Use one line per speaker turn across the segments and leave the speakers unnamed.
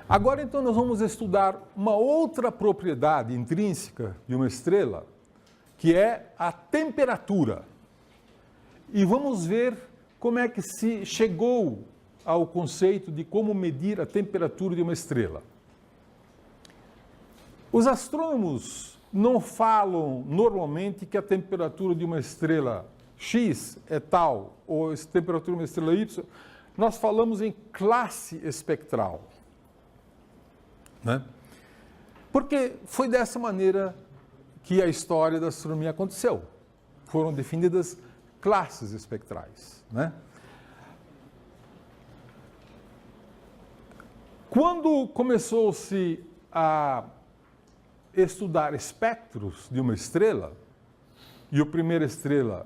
Agora, então, nós vamos estudar uma outra propriedade intrínseca de uma estrela, que é a temperatura. E vamos ver como é que se chegou ao conceito de como medir a temperatura de uma estrela. Os astrônomos não falam normalmente que a temperatura de uma estrela X é tal, ou a temperatura de uma estrela Y. Nós falamos em classe espectral. Né? Porque foi dessa maneira que a história da astronomia aconteceu. Foram definidas classes espectrais. Né? Quando começou-se a estudar espectros de uma estrela, e a primeira estrela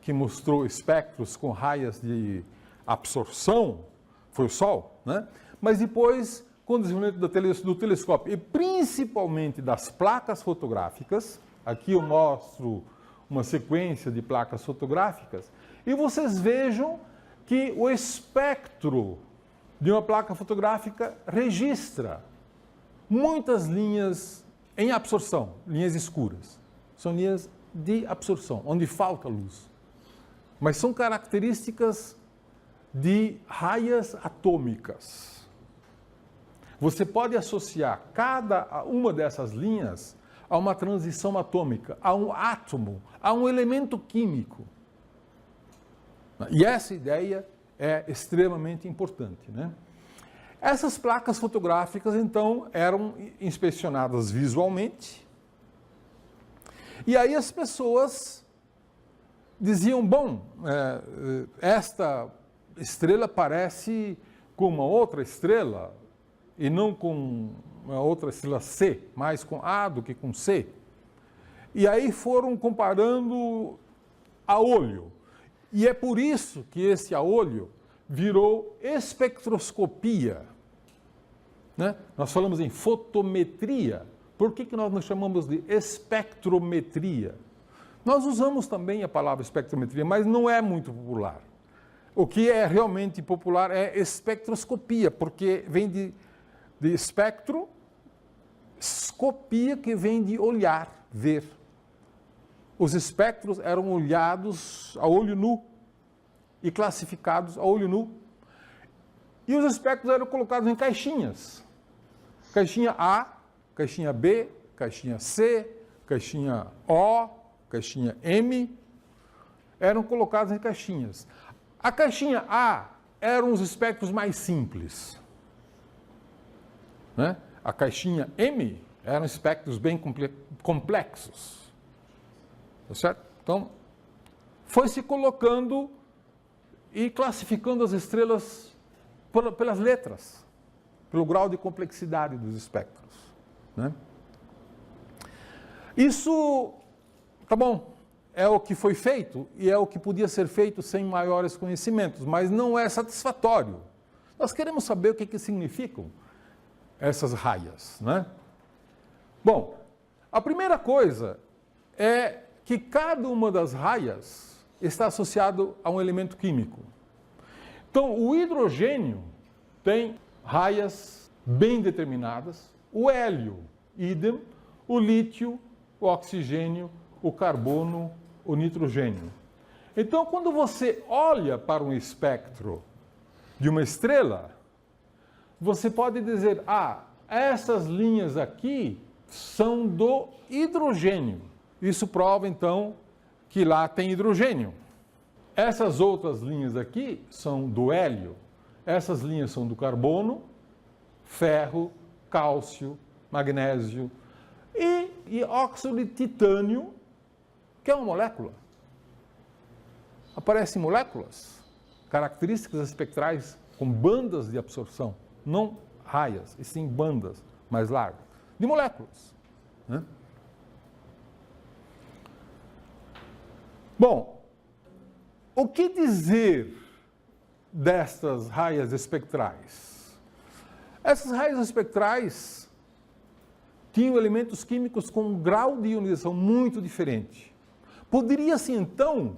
que mostrou espectros com raias de absorção foi o Sol, né? Mas depois, com o desenvolvimento do telescópio e principalmente das placas fotográficas, aqui eu mostro uma sequência de placas fotográficas, e vocês vejam que o espectro de uma placa fotográfica registra muitas linhas em absorção, linhas escuras. São linhas de absorção, onde falta luz. Mas são características de raias atômicas. Você pode associar cada uma dessas linhas a uma transição atômica, a um átomo, a um elemento químico. E essa ideia é extremamente importante, né? Essas placas fotográficas, então, eram inspecionadas visualmente. E aí as pessoas diziam, bom, esta estrela parece com uma outra estrela, e não com uma outra estrela C, mais com A do que com C. E aí foram comparando a olho. E é por isso que esse a olho virou espectroscopia. Né? Nós falamos em fotometria. Por que nós nos chamamos de espectrometria? Nós usamos também a palavra espectrometria, mas não é muito popular. O que é realmente popular é espectroscopia, porque vem de espectro, escopia, que vem de olhar, ver. Os espectros eram olhados a olho nu e classificados a olho nu. E os espectros eram colocados em caixinhas. Caixinha A, caixinha B, caixinha C, caixinha O, caixinha M, eram colocados em caixinhas. A caixinha A eram os espectros mais simples. Né? A caixinha M eram espectros bem complexos. Tá certo? Então, foi se colocando e classificando as estrelas pelas letras, pelo grau de complexidade dos espectros. Né? Isso, tá bom, é o que foi feito e é o que podia ser feito sem maiores conhecimentos, mas não é satisfatório. Nós queremos saber o que significam essas raias. Né? Bom, a primeira coisa é que cada uma das raias está associado a um elemento químico. Então, o hidrogênio tem raias bem determinadas, o hélio, idem, o lítio, o oxigênio, o carbono, o nitrogênio. Então, quando você olha para um espectro de uma estrela, você pode dizer, essas linhas aqui são do hidrogênio. Isso prova, então, que lá tem hidrogênio. Essas outras linhas aqui são do hélio. Essas linhas são do carbono, ferro, cálcio, magnésio e óxido de titânio, que é uma molécula. Aparecem moléculas, características espectrais com bandas de absorção, não raias, e sim bandas mais largas, de moléculas. Né? Bom, o que dizer destas raias espectrais? Essas raias espectrais tinham elementos químicos com um grau de ionização muito diferente. Poderia-se, então,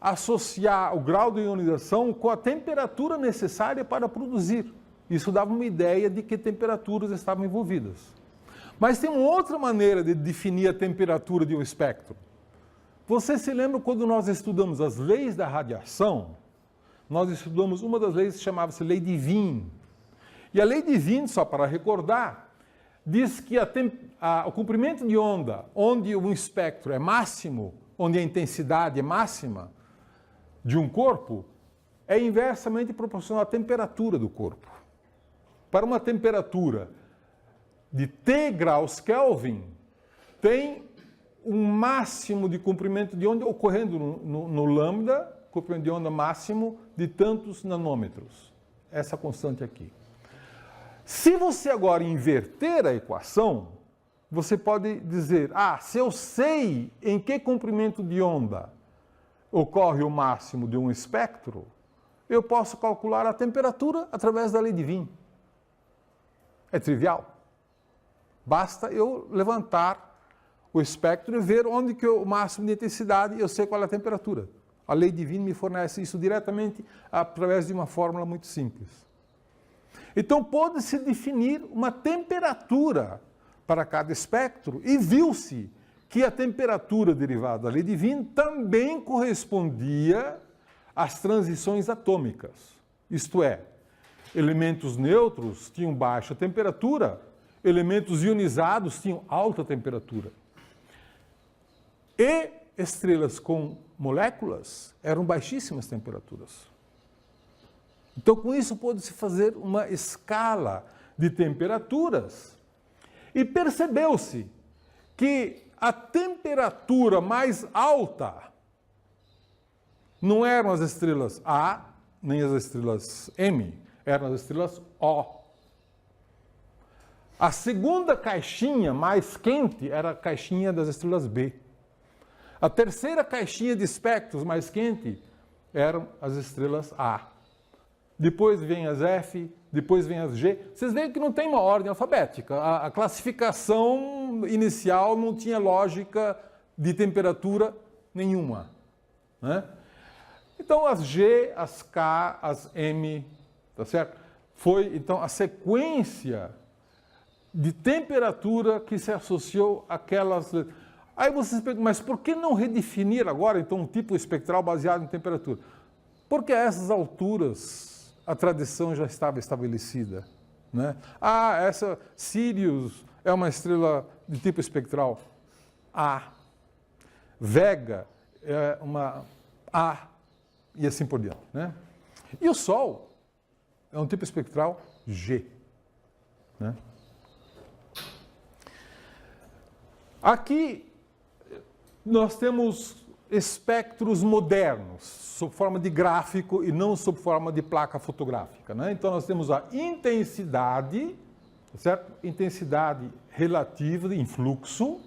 associar o grau de ionização com a temperatura necessária para produzir Isso dava uma ideia de que temperaturas estavam envolvidas. Mas tem uma outra maneira de definir a temperatura de um espectro. Você se lembra quando nós estudamos as leis da radiação? Nós estudamos uma das leis que chamava-se Lei de Wien. E a Lei de Wien, só para recordar, diz que o comprimento de onda, onde um espectro é máximo, onde a intensidade é máxima de um corpo, é inversamente proporcional à temperatura do corpo. Para uma temperatura de T graus Kelvin, tem um máximo de comprimento de onda ocorrendo no lambda, comprimento de onda máximo de tantos nanômetros. Essa constante aqui. Se você agora inverter a equação, você pode dizer, se eu sei em que comprimento de onda ocorre o máximo de um espectro, eu posso calcular a temperatura através da lei de Wien. É trivial. Basta eu levantar o espectro e ver onde que é o máximo de intensidade e eu sei qual é a temperatura. A lei de Wien me fornece isso diretamente através de uma fórmula muito simples. Então, pode-se definir uma temperatura para cada espectro e viu-se que a temperatura derivada da lei de Wien também correspondia às transições atômicas. Isto é, elementos neutros tinham baixa temperatura, elementos ionizados tinham alta temperatura. E estrelas com moléculas eram baixíssimas temperaturas. Então, com isso, pôde-se fazer uma escala de temperaturas e percebeu-se que a temperatura mais alta não eram as estrelas A, nem as estrelas M, eram as estrelas O. A segunda caixinha mais quente era a caixinha das estrelas B. A terceira caixinha de espectros mais quente eram as estrelas A. Depois vem as F, depois vem as G. Vocês veem que não tem uma ordem alfabética. A classificação inicial não tinha lógica de temperatura nenhuma, né? Então, as G, as K, as M, tá certo? Foi, então, a sequência de temperatura que se associou àquelas... Aí vocês perguntam, mas por que não redefinir agora, então, um tipo espectral baseado em temperatura? Porque a essas alturas a tradição já estava estabelecida, né? Essa Sirius é uma estrela de tipo espectral A. Vega é uma A, e assim por diante, né? E o Sol é um tipo espectral G, né? Aqui nós temos espectros modernos, sob forma de gráfico e não sob forma de placa fotográfica, né? Então nós temos a intensidade, certo? Intensidade relativa em fluxo,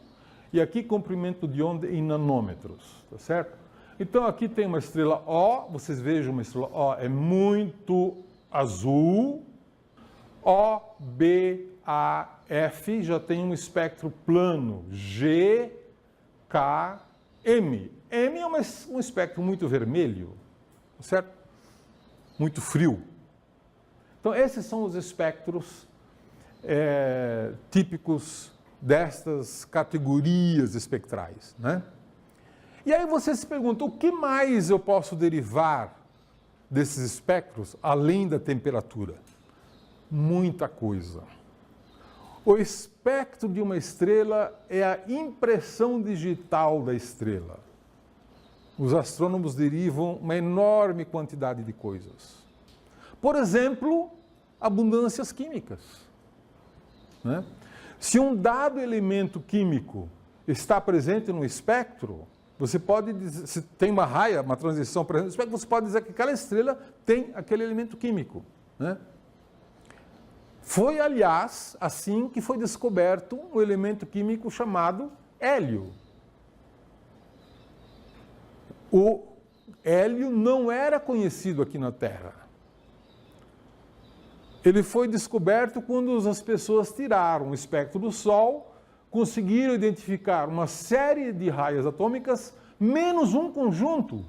e aqui comprimento de onda em nanômetros, tá certo? Então aqui tem uma estrela O, vocês vejam uma estrela O é muito azul, O, B, A, F já tem um espectro plano, G, K, M. M é um espectro muito vermelho, certo? Muito frio. Então, esses são os espectros típicos destas categorias espectrais, né? E aí você se pergunta, o que mais eu posso derivar desses espectros, além da temperatura? Muita coisa. O espectro de uma estrela é a impressão digital da estrela. Os astrônomos derivam uma enorme quantidade de coisas. Por exemplo, abundâncias químicas, né? Se um dado elemento químico está presente no espectro, você pode dizer, se tem uma raia, uma transição presente no espectro, você pode dizer que aquela estrela tem aquele elemento químico, né? Foi, aliás, assim que foi descoberto um elemento químico chamado hélio. O hélio não era conhecido aqui na Terra. Ele foi descoberto quando as pessoas tiraram o espectro do Sol, conseguiram identificar uma série de raias atômicas, menos um conjunto.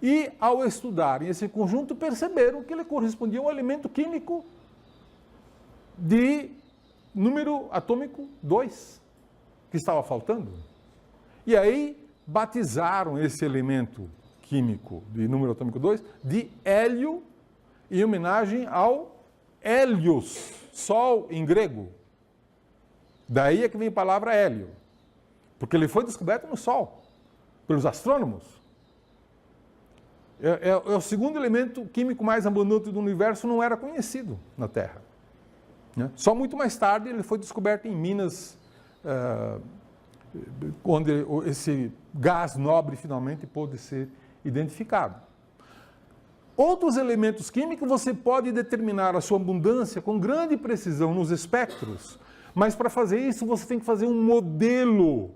E, ao estudarem esse conjunto, perceberam que ele correspondia a um elemento químico de número atômico 2, que estava faltando. E aí batizaram esse elemento químico de número atômico 2 de hélio, em homenagem ao Hélios, Sol em grego. Daí é que vem a palavra hélio, porque ele foi descoberto no Sol, pelos astrônomos. É o segundo elemento químico mais abundante do universo, não era conhecido na Terra. Só muito mais tarde ele foi descoberto em Minas, onde esse gás nobre finalmente pôde ser identificado. Outros elementos químicos você pode determinar a sua abundância com grande precisão nos espectros, mas para fazer isso você tem que fazer um modelo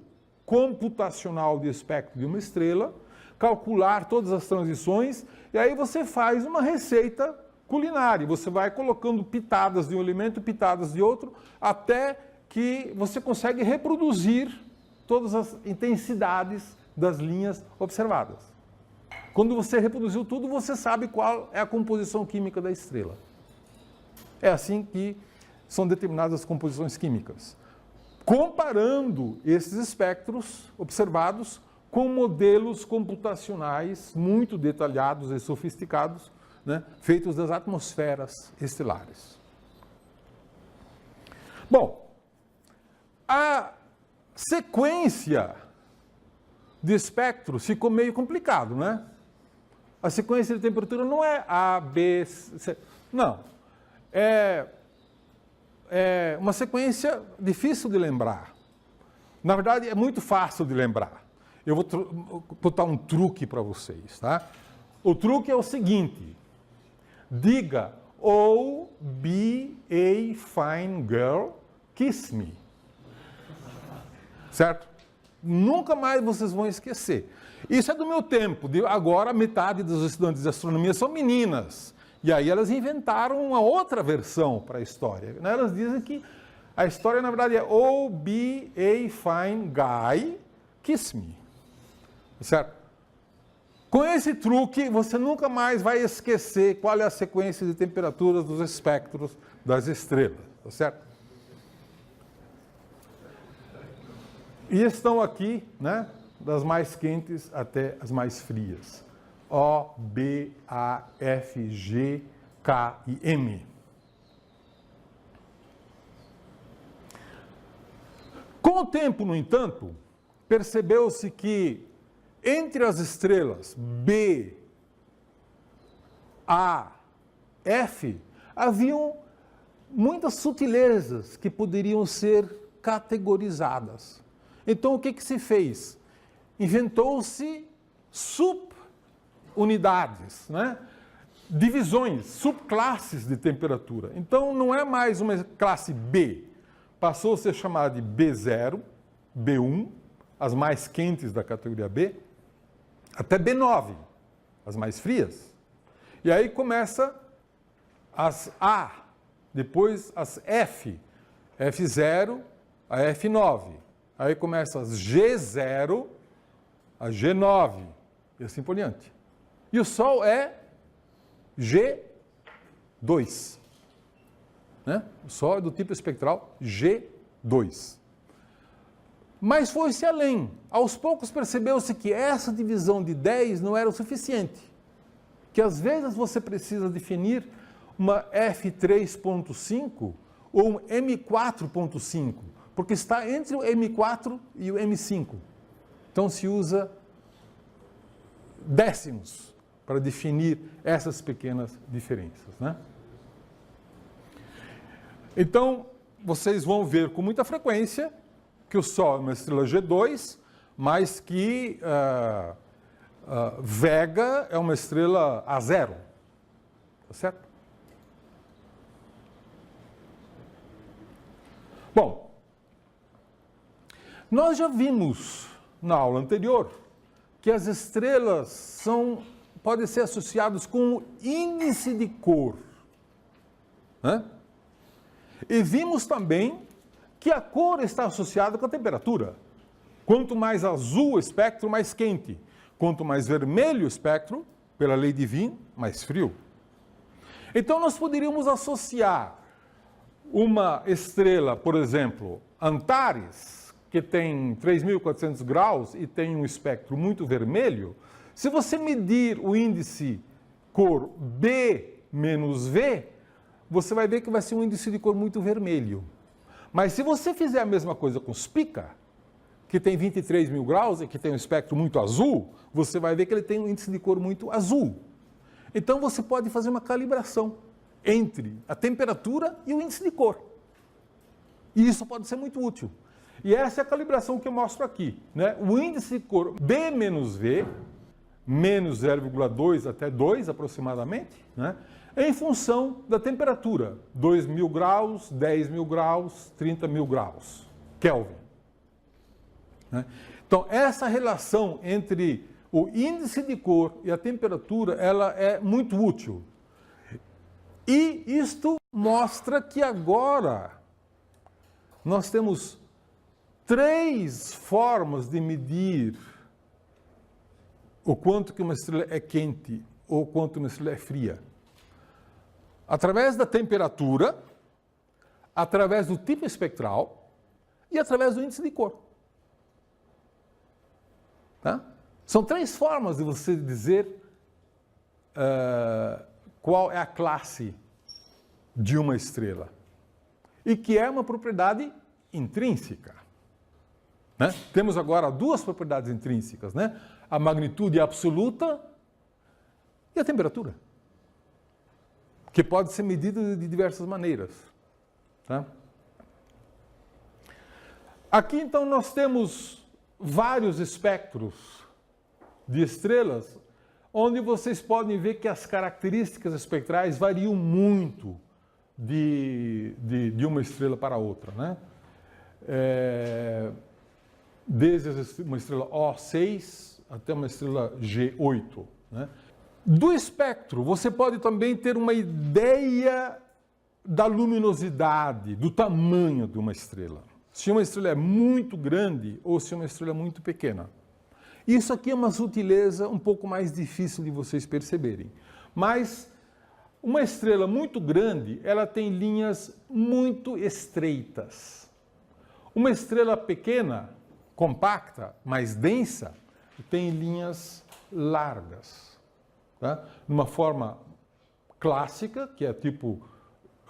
computacional de espectro de uma estrela, calcular todas as transições, e aí você faz uma receita culinária. Você vai colocando pitadas de um elemento, pitadas de outro, até que você consegue reproduzir todas as intensidades das linhas observadas. Quando você reproduziu tudo, você sabe qual é a composição química da estrela. É assim que são determinadas as composições químicas. Comparando esses espectros observados com modelos computacionais muito detalhados e sofisticados, feitos das atmosferas estelares. Bom, a sequência de espectros ficou meio complicado, né? A sequência de temperatura não é A, B, C, não. É uma sequência difícil de lembrar. Na verdade, é muito fácil de lembrar. Eu vou botar um truque para vocês, tá? O truque é o seguinte: diga, "Oh, be a fine girl, kiss me." Certo? Nunca mais vocês vão esquecer. Isso é do meu tempo. Agora, metade dos estudantes de astronomia são meninas. E aí elas inventaram uma outra versão para a história. Elas dizem que a história, na verdade, é "Oh, be a fine guy, kiss me." Certo? Com esse truque, você nunca mais vai esquecer qual é a sequência de temperaturas dos espectros das estrelas. Tá certo? E estão aqui, das mais quentes até as mais frias. O, B, A, F, G, K e M. Com o tempo, no entanto, percebeu-se que entre as estrelas B, A, F, haviam muitas sutilezas que poderiam ser categorizadas. Então, o que se fez? Inventou-se subunidades, divisões, subclasses de temperatura. Então, não é mais uma classe B, passou a ser chamada de B0, B1, as mais quentes da categoria B, até B9, as mais frias. E aí começa as A, depois as F, F0, a F9. Aí começa as G0, a G9, e assim por diante. E o Sol é G2. O Sol é do tipo espectral G2. Mas foi-se além. Aos poucos percebeu-se que essa divisão de 10 não era o suficiente. Que às vezes você precisa definir uma F3.5 ou um M4.5, porque está entre o M4 e o M5. Então se usa décimos para definir essas pequenas diferenças. Então, vocês vão ver com muita frequência que o Sol é uma estrela G2, mas que Vega é uma estrela A0. Tá certo? Bom, nós já vimos na aula anterior que as estrelas podem ser associadas com o índice de cor. E vimos também que a cor está associada com a temperatura. Quanto mais azul o espectro, mais quente. Quanto mais vermelho o espectro, pela lei divina, mais frio. Então nós poderíamos associar uma estrela, por exemplo, Antares, que tem 3.400 graus e tem um espectro muito vermelho. Se você medir o índice cor B menos V, você vai ver que vai ser um índice de cor muito vermelho. Mas se você fizer a mesma coisa com Spica, que tem 23.000 graus e que tem um espectro muito azul, você vai ver que ele tem um índice de cor muito azul. Então você pode fazer uma calibração entre a temperatura e o índice de cor. E isso pode ser muito útil. E essa é a calibração que eu mostro aqui, né? O índice de cor B menos V, menos 0,2 até 2 aproximadamente, né? Em função da temperatura, 2.000 graus, 10.000 graus, 30.000 graus, Kelvin. Né? Então, essa relação entre o índice de cor e a temperatura, ela é muito útil. E isto mostra que agora nós temos 3 formas de medir o quanto que uma estrela é quente ou quanto uma estrela é fria. Através da temperatura, através do tipo espectral e através do índice de cor. Tá? São 3 formas de você dizer qual é a classe de uma estrela. E que é uma propriedade intrínseca. Né? Temos agora 2 propriedades intrínsecas, né? A magnitude absoluta e a temperatura, que pode ser medida de diversas maneiras. Tá? Aqui, então, nós temos vários espectros de estrelas, onde vocês podem ver que as características espectrais variam muito de uma estrela para outra, né? Desde uma estrela O6 até uma estrela G8. Né? Do espectro, você pode também ter uma ideia da luminosidade, do tamanho de uma estrela. Se uma estrela é muito grande ou se uma estrela é muito pequena. Isso aqui é uma sutileza um pouco mais difícil de vocês perceberem. Mas uma estrela muito grande, ela tem linhas muito estreitas. Uma estrela pequena, compacta, mais densa, tem linhas largas. Tá? Numa forma clássica, que é tipo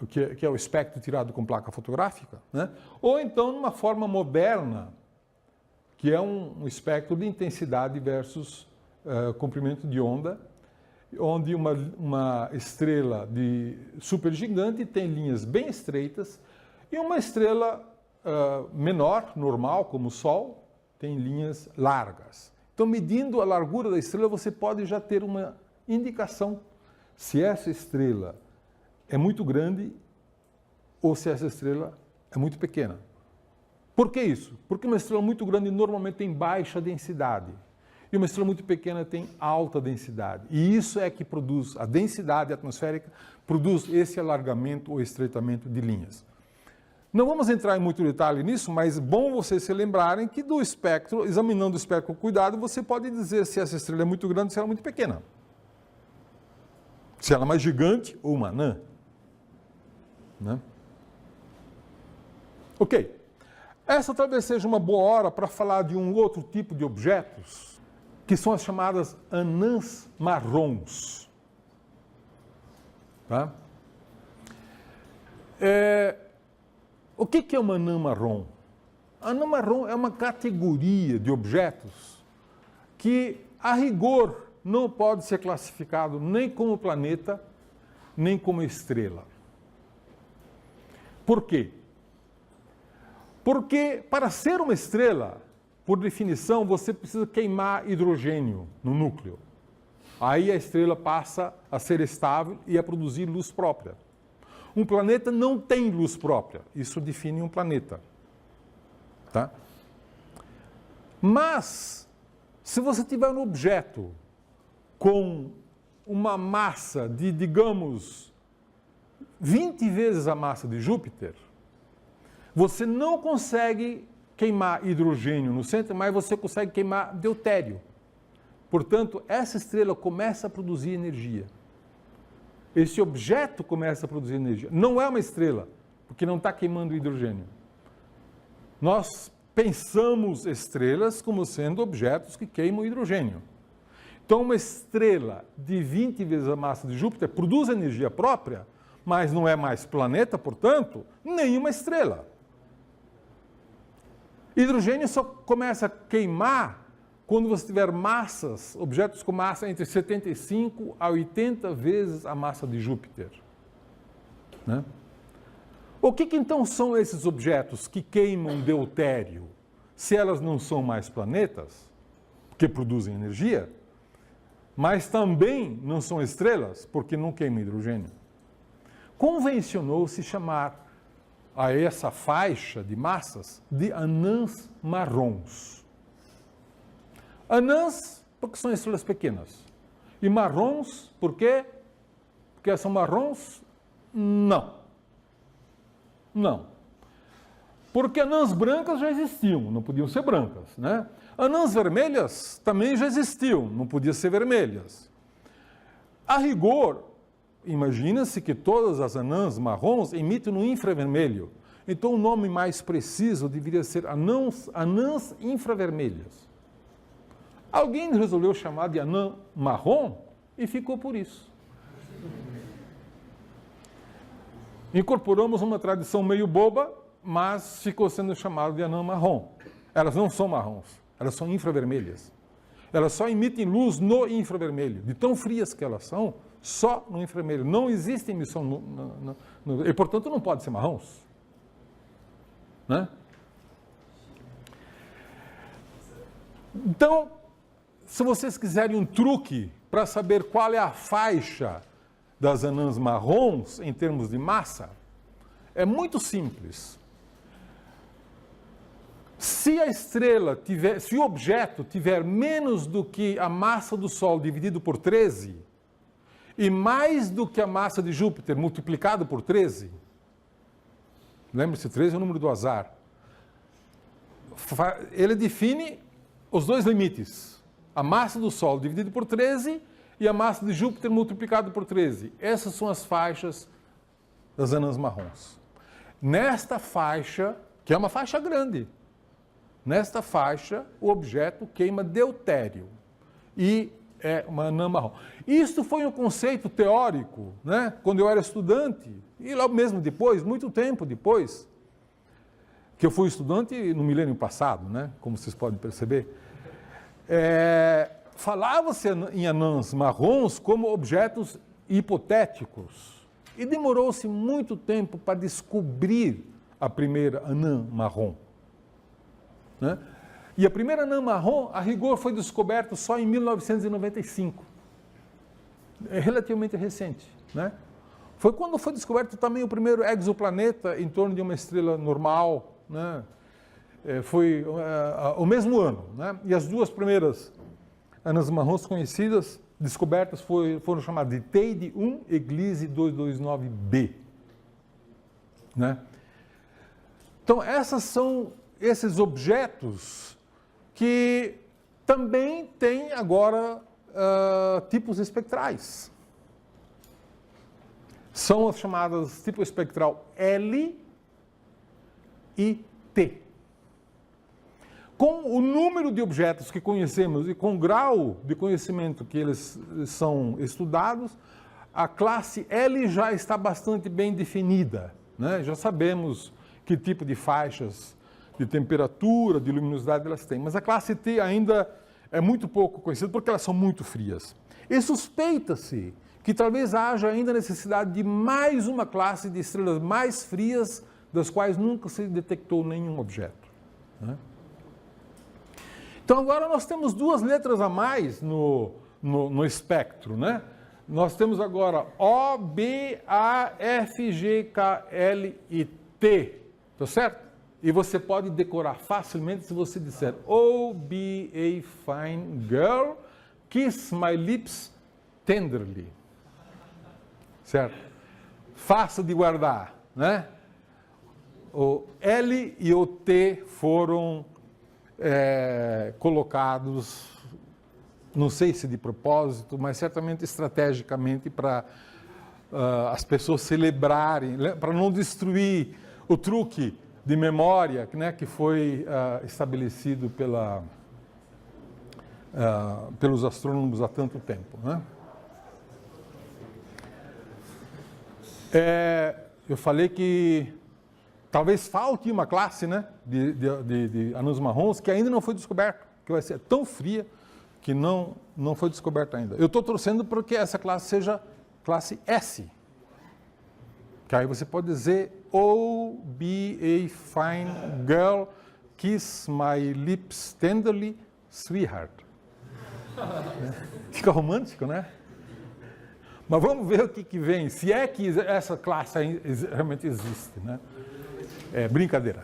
que é o espectro tirado com placa fotográfica, né? Ou então numa forma moderna, que é um espectro de intensidade versus comprimento de onda, onde uma estrela de supergigante tem linhas bem estreitas e uma estrela menor, normal, como o Sol, tem linhas largas. Então, medindo a largura da estrela, você pode já ter uma indicação se essa estrela é muito grande ou se essa estrela é muito pequena. Por que isso? Porque uma estrela muito grande normalmente tem baixa densidade e uma estrela muito pequena tem alta densidade. E isso é que produz, a densidade atmosférica produz esse alargamento ou estreitamento de linhas. Não vamos entrar em muito detalhe nisso, mas bom vocês se lembrarem que do espectro, examinando o espectro com cuidado, você pode dizer se essa estrela é muito grande ou se ela é muito pequena. Se ela é mais gigante ou uma anã. Né? Ok. Essa talvez seja uma boa hora para falar de um outro tipo de objetos, que são as chamadas anãs marrons. Tá? O que é uma anã marrom? A anã marrom é uma categoria de objetos que, a rigor, não pode ser classificado nem como planeta, nem como estrela. Por quê? Porque, para ser uma estrela, por definição, você precisa queimar hidrogênio no núcleo. Aí a estrela passa a ser estável e a produzir luz própria. Um planeta não tem luz própria. Isso define um planeta. Tá? Mas, se você tiver um objeto com uma massa de, digamos, 20 vezes a massa de Júpiter, você não consegue queimar hidrogênio no centro, mas você consegue queimar deutério. Portanto, essa estrela começa a produzir energia. Esse objeto começa a produzir energia. Não é uma estrela, porque não está queimando hidrogênio. Nós pensamos estrelas como sendo objetos que queimam hidrogênio. Então, uma estrela de 20 vezes a massa de Júpiter produz energia própria, mas não é mais planeta, portanto, nem uma estrela. Hidrogênio só começa a queimar quando você tiver massas, objetos com massa entre 75 a 80 vezes a massa de Júpiter. Né? O que então são esses objetos que queimam deutério, se elas não são mais planetas, que produzem energia, mas também não são estrelas, porque não queimam hidrogênio? Convencionou-se chamar a essa faixa de massas de anãs marrons. Anãs, porque são estrelas pequenas. E marrons, por quê? Porque são marrons? Não. Não. Porque anãs brancas já existiam, não podiam ser brancas, né? Anãs vermelhas também já existiam, não podiam ser vermelhas. A rigor, imagina-se que todas as anãs marrons emitem no infravermelho. Então o nome mais preciso deveria ser anãs infravermelhas. Alguém resolveu chamar de anã marrom e ficou por isso. Incorporamos uma tradição meio boba, mas ficou sendo chamado de anã marrom. Elas não são marrons, elas são infravermelhas. Elas só emitem luz no infravermelho. De tão frias que elas são, só no infravermelho. Não existe emissão e, portanto, não pode ser marrons. Né? Então, se vocês quiserem um truque para saber qual é a faixa das anãs marrons em termos de massa, é muito simples. Se a estrela tiver, se o objeto tiver menos do que a massa do Sol dividido por 13 e mais do que a massa de Júpiter multiplicado por 13, lembre-se, 13 é o número do azar, ele define os dois limites. A massa do Sol dividido por 13 e a massa de Júpiter multiplicado por 13. Essas são as faixas das anãs marrons. Nesta faixa, que é uma faixa grande, nesta faixa o objeto queima deutério e é uma anã marrom. Isto foi um conceito teórico, né? Quando eu era estudante, e lá mesmo depois, muito tempo depois, que eu fui estudante no milênio passado, né? Como vocês podem perceber. Falava-se em anãs marrons como objetos hipotéticos e demorou-se muito tempo para descobrir a primeira anã marrom. Né? E a primeira anã marrom, a rigor, foi descoberta só em 1995. É relativamente recente. Né? Foi quando foi descoberto também o primeiro exoplaneta em torno de uma estrela normal, né? Foi o mesmo ano, né? E as duas primeiras anãs marrons conhecidas, descobertas, foram chamadas de Teide 1 e Gliese 229b. Né? Então, esses objetos que também têm agora tipos espectrais. São as chamadas tipo espectral L e T. Com o número de objetos que conhecemos e com o grau de conhecimento que eles são estudados, a classe L já está bastante bem definida. Né? Já sabemos que tipo de faixas de temperatura, de luminosidade elas têm. Mas a classe T ainda é muito pouco conhecida porque elas são muito frias. E suspeita-se que talvez haja ainda necessidade de mais uma classe de estrelas mais frias, das quais nunca se detectou nenhum objeto. Né? Então agora nós temos duas letras a mais no espectro, né? Nós temos agora O, B, A, F, G, K, L e T, tá certo? E você pode decorar facilmente se você disser Oh, be a fine girl, kiss my lips tenderly. Certo? Fácil de guardar, né? O L e o T foram colocados não sei se de propósito, mas certamente estrategicamente para as pessoas celebrarem, para não destruir o truque de memória, né, que foi estabelecido pelos astrônomos há tanto tempo, né? Eu falei que talvez falte uma classe, né, de anãos marrons que ainda não foi descoberta, que vai ser tão fria que não foi descoberta ainda. Eu estou torcendo para que essa classe seja classe S, que aí você pode dizer: "Oh, be a fine girl, kiss my lips tenderly, sweetheart." Fica romântico, né? Mas vamos ver o que vem, se é que essa classe realmente existe, né? É brincadeira.